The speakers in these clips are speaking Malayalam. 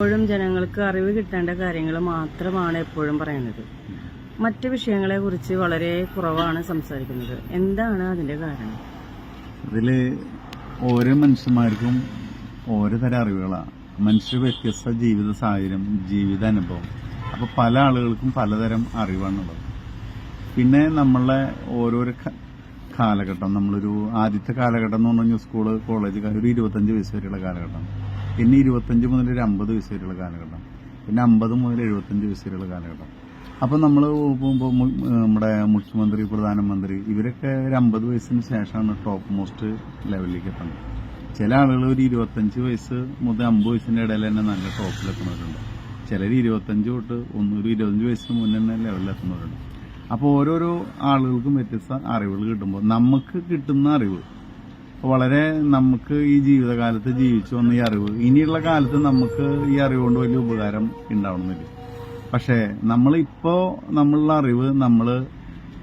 എപ്പോഴും ജനങ്ങൾക്ക് അറിവ് കിട്ടേണ്ട കാര്യങ്ങൾ മാത്രമാണ് എപ്പോഴും പറയുന്നത്. മറ്റു വിഷയങ്ങളെ കുറിച്ച് വളരെ കുറവാണ് സംസാരിക്കുന്നത്. എന്താണ് അതിന്റെ കാരണം? അതില് ഓരോ മനുഷ്യന്മാർക്കും ഓരോ തരം അറിവുകളാണ്. മനുഷ്യ വ്യത്യസ്ത ജീവിത സാഹചര്യം, ജീവിത അനുഭവം. അപ്പൊ പല ആളുകൾക്കും പലതരം അറിവാണുള്ളത്. പിന്നെ നമ്മളെ ഓരോരോ കാലഘട്ടം, നമ്മളൊരു ആദ്യത്തെ കാലഘട്ടം എന്ന് പറഞ്ഞാൽ സ്കൂള്, കോളേജ്, ഒരു 25 വയസ്സ് വരെയുള്ള കാലഘട്ടം. പിന്നെ 25 മുതൽ ഒരു 50 വയസ്സ് വരെയുള്ള കാലഘട്ടം. പിന്നെ 50 മുതൽ 75 വയസ്സ് വരെയുള്ള കാലഘട്ടം. അപ്പൊ നമ്മൾ നമ്മുടെ മുഖ്യമന്ത്രി, പ്രധാനമന്ത്രി ഇവരൊക്കെ ഒരു 50 വയസ്സിന് ശേഷമാണ് ടോപ്പ് മോസ്റ്റ് ലെവലിലേക്ക് എത്തുന്നത്. ചില ആളുകൾ ഒരു 25 വയസ്സ് മുതൽ 50 വയസ്സിന്റെ ഇടയിൽ തന്നെ നല്ല ടോപ്പിലെത്തുന്നവരുണ്ട്. ചിലർ 25 തൊട്ട് ഒരു 25 വയസ്സിന് മുന്നേ തന്നെ ലെവലിലെത്തുന്നവരുണ്ട്. അപ്പോൾ ഓരോരോ ആളുകൾക്കും വ്യത്യസ്ത അറിവുകൾ കിട്ടുമ്പോൾ നമുക്ക് കിട്ടുന്ന അറിവ് വളരെ, നമുക്ക് ഈ ജീവിതകാലത്ത് ജീവിച്ചു വന്ന ഈ അറിവ് ഇനിയുള്ള കാലത്ത് നമുക്ക് ഈ അറിവ് കൊണ്ട് വലിയ ഉപകാരം ഉണ്ടാവണമെന്നില്ല. പക്ഷേ നമ്മളുള്ള അറിവ് നമ്മൾ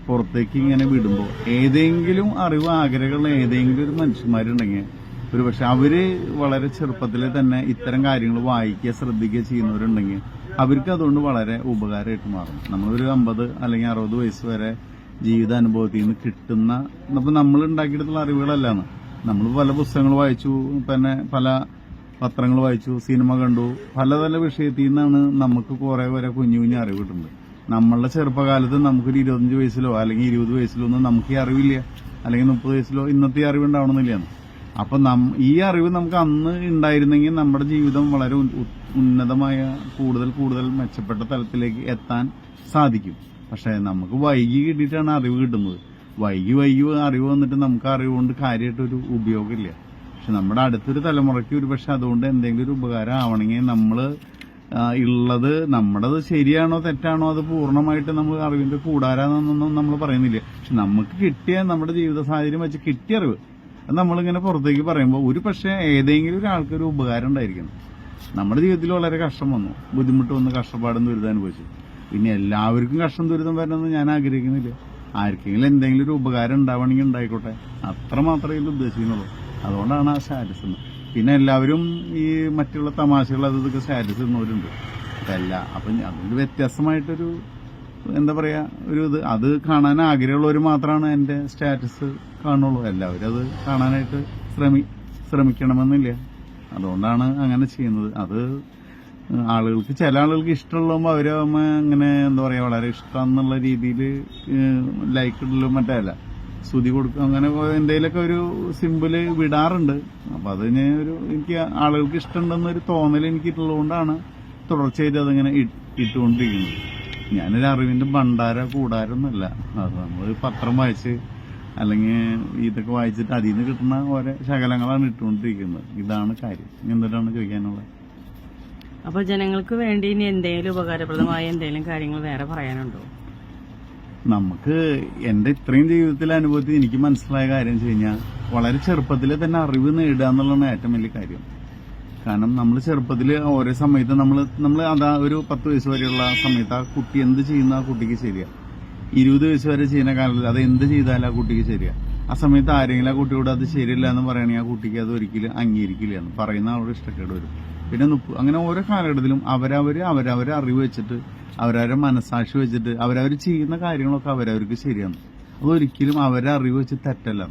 പുറത്തേക്ക് ഇങ്ങനെ വിടുമ്പോൾ ഏതെങ്കിലും അറിവ് ആഗ്രഹമുള്ള ഏതെങ്കിലും ഒരു മനുഷ്യന്മാരുണ്ടെങ്കിൽ ഒരു പക്ഷെ അവര് വളരെ ചെറുപ്പത്തിലെ തന്നെ ഇത്തരം കാര്യങ്ങൾ വായിക്കുക, ശ്രദ്ധിക്കുക ചെയ്യുന്നവരുണ്ടെങ്കിൽ അവർക്ക് അതുകൊണ്ട് വളരെ ഉപകാരമായിട്ട് മാറും. നമ്മളൊരു 50 അല്ലെങ്കിൽ 60 വയസ്സ് വരെ ജീവിതാനുഭവത്തിൽ നിന്ന് കിട്ടുന്ന, അപ്പൊ നമ്മൾ ഉണ്ടാക്കിയിട്ടുള്ള അറിവുകളല്ലാണ്. നമ്മൾ പല പുസ്തകങ്ങൾ വായിച്ചു, പിന്നെ പല പത്രങ്ങൾ വായിച്ചു, സിനിമ കണ്ടു, പല വിഷയത്തിൽ നിന്നാണ് നമുക്ക് കുറെ കുഞ്ഞു അറിവ് കിട്ടുന്നത്. നമ്മളുടെ ചെറുപ്പകാലത്ത് നമുക്കൊരു 25 വയസ്സിലോ അല്ലെങ്കിൽ 20 വയസ്സിലോ ഒന്നും നമുക്ക് ഈ അറിവില്ല, അല്ലെങ്കിൽ 30 വയസ്സിലോ ഇന്നത്തെ ഈ അറിവ് ഉണ്ടാവണമെന്നില്ല. അപ്പൊ ഈ അറിവ് നമുക്ക് അന്ന് ഉണ്ടായിരുന്നെങ്കിൽ നമ്മുടെ ജീവിതം വളരെ ഉന്നതമായ കൂടുതൽ മെച്ചപ്പെട്ട തലത്തിലേക്ക് എത്താൻ സാധിക്കും. പക്ഷെ നമുക്ക് വൈകി കിട്ടിയിട്ടാണ് അറിവ് കിട്ടുന്നത്. വൈകി അറിവ് വന്നിട്ട് നമുക്ക് അറിവ് കൊണ്ട് കാര്യമായിട്ടൊരു ഉപയോഗമില്ല. പക്ഷെ നമ്മുടെ അടുത്തൊരു തലമുറയ്ക്ക് ഒരു പക്ഷെ അതുകൊണ്ട് എന്തെങ്കിലും ഒരു ഉപകാരം ആവണമെങ്കിൽ നമ്മൾ ഉള്ളത്, നമ്മുടേത് ശരിയാണോ തെറ്റാണോ അത് പൂർണ്ണമായിട്ട് നമ്മൾ അറിവിന്റെ കൂടാരാന്നൊന്നും നമ്മൾ പറയുന്നില്ല. പക്ഷെ നമുക്ക് കിട്ടിയ, നമ്മുടെ ജീവിത സാഹചര്യം വെച്ച് കിട്ടിയ അറിവ് നമ്മളിങ്ങനെ പുറത്തേക്ക് പറയുമ്പോൾ ഒരു പക്ഷേ ഏതെങ്കിലും ഒരാൾക്കൊരു ഉപകാരം ഉണ്ടായിരിക്കണം. നമ്മുടെ ജീവിതത്തിൽ വളരെ കഷ്ടം വന്നു, ബുദ്ധിമുട്ട് വന്ന്, കഷ്ടപ്പാടും ദുരിതം അനുഭവിച്ചു. പിന്നെ എല്ലാവർക്കും കഷ്ടം ദുരിതം വരണമെന്ന് ഞാൻ ആഗ്രഹിക്കുന്നില്ല. ആർക്കെങ്കിലും എന്തെങ്കിലും ഒരു ഉപകാരം ഉണ്ടാവണമെങ്കിൽ ഉണ്ടായിക്കോട്ടെ, അത്ര മാത്രമേ ഇതിൽ ഉദ്ദേശിക്കുന്നുള്ളൂ. അതുകൊണ്ടാണ് ആ സ്റ്റാറ്റസ്. പിന്നെ എല്ലാവരും ഈ മറ്റുള്ള തമാശകൾ അതൊക്കെ സ്റ്റാറ്റസ് ഇടുന്നവരുണ്ട്. അപ്പം അതിൽ വ്യത്യസ്തമായിട്ടൊരു എന്താ പറയാ, ഒരു ഇത് അത് കാണാൻ ആഗ്രഹമുള്ളവർ മാത്രമാണ് എന്റെ സ്റ്റാറ്റസ് കാണുള്ളൂ. എല്ലാവരും അത് കാണാനായിട്ട് ശ്രമിക്കണമെന്നില്ല. അതുകൊണ്ടാണ് അങ്ങനെ ചെയ്യുന്നത്. അത് ആളുകൾക്ക്, ചില ആളുകൾക്ക് ഇഷ്ടമുള്ളപ്പോൾ അവര് അങ്ങനെ എന്താ പറയാ, വളരെ ഇഷ്ടം എന്നുള്ള രീതിയിൽ ലൈക്ക് ഇടലും മറ്റല്ല സ്തുതി കൊടുക്കും, അങ്ങനെ എന്തെങ്കിലുമൊക്കെ ഒരു സിമ്പിള് വിടാറുണ്ട്. അപ്പൊ അതിന് എനിക്ക് ആളുകൾക്ക് ഇഷ്ടമുണ്ടെന്നൊരു തോന്നൽ എനിക്കുള്ളതുകൊണ്ടാണ് തുടർച്ചയായിട്ട് അതിങ്ങനെ ഇട്ടുകൊണ്ടിരിക്കുന്നത്. ഞാനൊരു അറിവിന്റെ കൂടാരൊന്നുമല്ല. അത് നമ്മൾ പത്രം വായിച്ച് അല്ലെങ്കിൽ ഇതൊക്കെ വായിച്ചിട്ട് അതിൽ നിന്ന് കിട്ടുന്ന ഓരോ ശകലങ്ങളാണ് ഇട്ടുകൊണ്ടിരിക്കുന്നത്. ഇതാണ് കാര്യം. എന്തിനാണ് ചോദിക്കാനുള്ളത്? അപ്പൊ ജനങ്ങൾക്ക് വേണ്ടി ഇനി എന്തെങ്കിലും ഉപകാരപ്രദമായ എന്തെങ്കിലും കാര്യങ്ങൾ വേറെ പറയാനുണ്ടോ? നമുക്ക് എന്റെ ഇത്രയും ജീവിതത്തിലെ അനുഭവത്തിൽ എനിക്ക് മനസ്സിലായ കാര്യം വെച്ച് കഴിഞ്ഞാൽ, വളരെ ചെറുപ്പത്തിലെ തന്നെ അറിവ് നേടുക എന്നുള്ളതാണ് ഏറ്റവും വലിയ കാര്യം. കാരണം നമ്മൾ ചെറുപ്പത്തിൽ ഓരോ സമയത്ത് നമ്മൾ അതാ ഒരു 10 വയസ്സ് വരെയുള്ള സമയത്ത് ആ കുട്ടി എന്ത് ചെയ്യുന്ന ആ കുട്ടിക്ക് ശരിയാ. 20 വയസ്സ് വരെ ചെയ്യുന്ന കാലത്തിൽ അത് എന്ത് ചെയ്താലും ആ കുട്ടിക്ക് ശരിയാ. ആ സമയത്ത് ആരെങ്കിലും ആ കുട്ടിയോട് അത് ശരിയല്ല എന്ന് പറയുകയാണെങ്കിൽ ആ കുട്ടിക്ക് അത് ഒരിക്കലും അംഗീകരിക്കില്ല എന്ന് പറയുന്ന ആളോട് ഇഷ്ടക്കേട് വരും. പിന്നെ അങ്ങനെ ഓരോ കാലഘട്ടത്തിലും അവരവരെ അറിവ് വെച്ചിട്ട്, അവരവരെ മനസാക്ഷി വെച്ചിട്ട് അവരവർ ചെയ്യുന്ന കാര്യങ്ങളൊക്കെ അവരവർക്ക് ശരിയാണ്. അതൊരിക്കലും അവരെ അറിവ് വെച്ച് തെറ്റല്ല.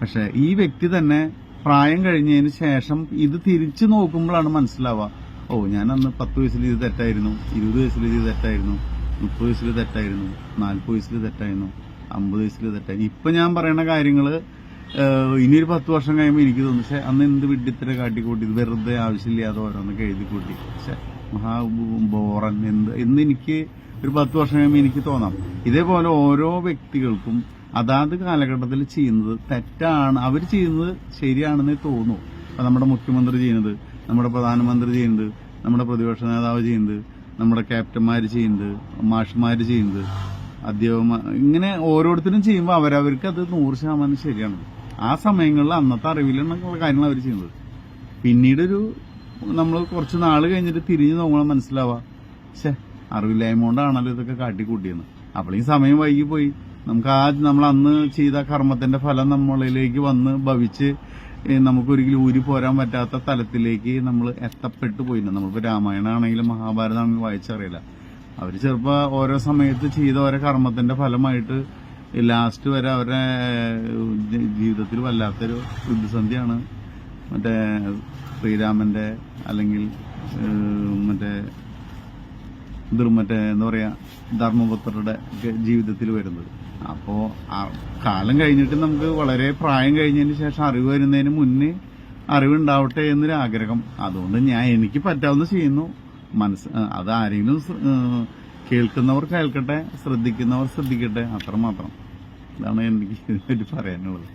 പക്ഷെ ഈ വ്യക്തി തന്നെ പ്രായം കഴിഞ്ഞതിന് ശേഷം ഇത് തിരിച്ചു നോക്കുമ്പോഴാണ് മനസ്സിലാവുക, ഓ ഞാൻ അന്ന് 10 വയസ്സിൽ ഇത് തെറ്റായിരുന്നു, 20 വയസ്സിൽ ഇത് തെറ്റായിരുന്നു, 30 വയസ്സിൽ തെറ്റായിരുന്നു, 40 വയസ്സിൽ തെറ്റായിരുന്നു, 50 വയസ്സിൽ തെറ്റായിരുന്നു. ഇപ്പൊ ഞാൻ പറയുന്ന കാര്യങ്ങള് ഇനിയൊരു 10 വർഷം കഴിയുമ്പോൾ എനിക്ക് തോന്നുന്നു, പക്ഷെ അന്ന് എന്ത് വിഡ്ഢിത്തര കാട്ടിക്കൂട്ടി, വെറുതെ ആവശ്യമില്ലാതെ ഓരോന്നൊക്കെ എഴുതി കൂട്ടി, പക്ഷെ ബോറൻ എന്ന് എനിക്ക് ഒരു 10 വർഷം കഴിയുമ്പോൾ എനിക്ക് തോന്നാം. ഇതേപോലെ ഓരോ വ്യക്തികൾക്കും അതാത് കാലഘട്ടത്തിൽ ചെയ്യുന്നത് തെറ്റാണ്, അവർ ചെയ്യുന്നത് ശരിയാണെന്നേ തോന്നൂ. അപ്പൊ നമ്മുടെ മുഖ്യമന്ത്രി ചെയ്യുന്നത്, നമ്മുടെ പ്രധാനമന്ത്രി ചെയ്യുന്നത്, നമ്മുടെ പ്രതിപക്ഷ നേതാവ് ചെയ്യുന്നത്, നമ്മുടെ ക്യാപ്റ്റന്മാര് ചെയ്യുന്നത്, മാഷ്മാര് ചെയ്യുന്നത്, അധ്യാപകന്മാർ, ഇങ്ങനെ ഓരോരുത്തരും ചെയ്യുമ്പോൾ അവരവർക്ക് അത് 100% ശരിയാണ്. ആ സമയങ്ങളിൽ അന്നത്തെ അറിവിലുള്ള കാര്യങ്ങൾ അവർ ചെയ്യുന്നത്. പിന്നീടൊരു നമ്മൾ കുറച്ച് നാൾ കഴിഞ്ഞിട്ട് തിരിഞ്ഞു നോക്കണം, മനസ്സിലാവാ അറിവില്ലായ്മ കൊണ്ടാണല്ലോ ഇതൊക്കെ കാട്ടിക്കൂട്ടിയെന്ന്. അപ്പോൾ ഈ സമയം വൈകിപ്പോയി. നമ്മൾ അന്ന് ചെയ്ത കർമ്മത്തിന്റെ ഫലം നമ്മളിലേക്ക് വന്ന് ഭവിച്ച് നമുക്കൊരിക്കലും ഊരി പോരാൻ പറ്റാത്ത തലത്തിലേക്ക് നമ്മൾ എത്തപ്പെട്ടു പോയിട്ടുണ്ട്. നമ്മളിപ്പോൾ രാമായണമാണെങ്കിലും മഹാഭാരതമാണെങ്കിലും വായിച്ചറിയില്ല. അവർ ചിലപ്പോൾ ഓരോ സമയത്ത് ചെയ്ത ഓരോ കർമ്മത്തിന്റെ ഫലമായിട്ട് ലാസ്റ്റ് വരെ അവരുടെ ജീവിതത്തിൽ വല്ലാത്തൊരു പ്രതിസന്ധിയാണ് മറ്റേ ശ്രീരാമന്റെ അല്ലെങ്കിൽ മറ്റേ എന്താ പറയാ ധർമ്മപുത്രരുടെ ജീവിതത്തിൽ വരുന്നത്. അപ്പോ ആ കാലം കഴിഞ്ഞിട്ട് നമുക്ക് വളരെ പ്രായം കഴിഞ്ഞതിന് ശേഷം അറിവ് വരുന്നതിന് മുന്നേ അറിവുണ്ടാവട്ടെ എന്നൊരു ആഗ്രഹം. അതുകൊണ്ട് എനിക്ക് പറ്റാവുന്ന ചെയ്യുന്നു. അത് ആരെങ്കിലും കേൾക്കുന്നവർ കേൾക്കട്ടെ, ശ്രദ്ധിക്കുന്നവർ ശ്രദ്ധിക്കട്ടെ, അത്രമാത്രം. ഇതാണ് എനിക്ക് പറയാനുള്ളത്.